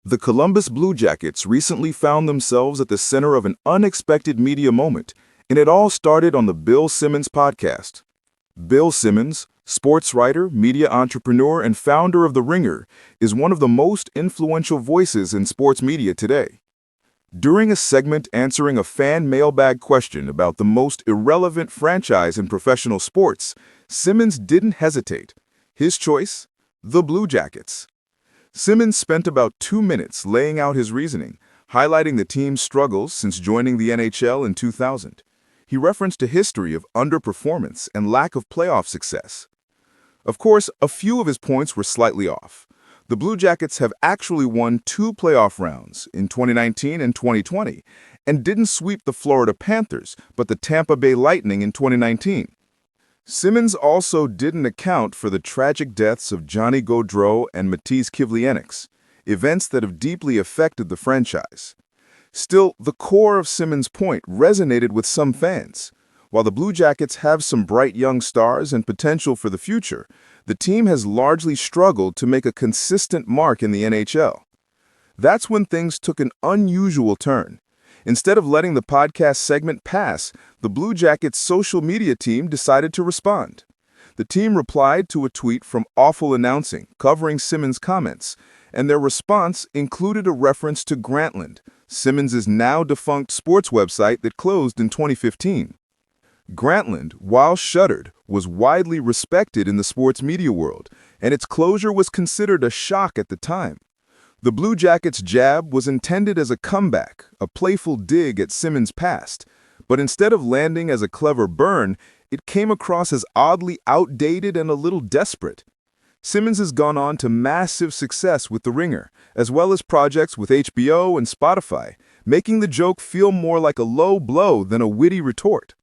The Columbus Blue Jackets recently found themselves at the center of an unexpected media moment, and it all started on the Bill Simmons Podcast. Bill Simmons, sports writer, media entrepreneur, and founder of The Ringer, is one of the most influential voices in sports media today. During a segment answering a fan mailbag question about the most irrelevant franchise in professional sports, Simmons didn't hesitate. His choice? The Blue Jackets. Simmons spent about 2 minutes laying out his reasoning, highlighting the team's struggles since joining the NHL in 2000. He referenced a history of underperformance and lack of playoff success. Of course, a few of his points were slightly off. The Blue Jackets have actually won 2 playoff rounds in 2019 and 2020, and didn't sweep the Florida Panthers, but the Tampa Bay Lightning in 2019. Simmons also didn't account for the tragic deaths of Johnny Gaudreau and Matisse Kivlienieks, events that have deeply affected the franchise. Still, the core of Simmons' point resonated with some fans. While the Blue Jackets have some bright young stars and potential for the future, the team has largely struggled to make a consistent mark in the NHL. That's when things took an unusual turn. Instead of letting the podcast segment pass, the Blue Jackets' social media team decided to respond. The team replied to a tweet from Awful Announcing, covering Simmons' comments, and their response included a reference to Grantland, Simmons' now-defunct sports website that closed in 2015. Grantland, while shuttered, was widely respected in the sports media world, and its closure was considered a shock at the time. The Blue Jackets' jab was intended as a comeback, a playful dig at Simmons' past, but instead of landing as a clever burn, it came across as oddly outdated and a little desperate. Simmons has gone on to massive success with The Ringer, as well as projects with HBO and Spotify, making the joke feel more like a low blow than a witty retort.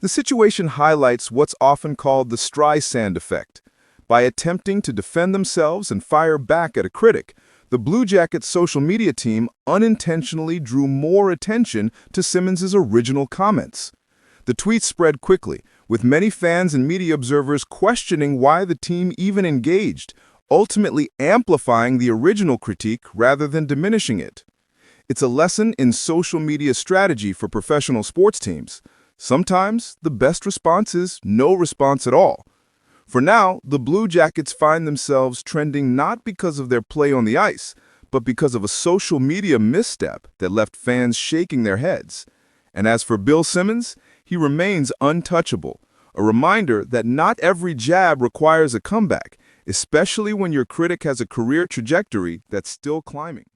The situation highlights what's often called the Streisand effect. By attempting to defend themselves and fire back at a critic, the Blue Jackets' social media team unintentionally drew more attention to Simmons' original comments. The tweets spread quickly, with many fans and media observers questioning why the team even engaged, ultimately amplifying the original critique rather than diminishing it. It's a lesson in social media strategy for professional sports teams. Sometimes the best response is no response at all. For now, the Blue Jackets find themselves trending not because of their play on the ice, but because of a social media misstep that left fans shaking their heads. And as for Bill Simmons, he remains untouchable, a reminder that not every jab requires a comeback, especially when your critic has a career trajectory that's still climbing.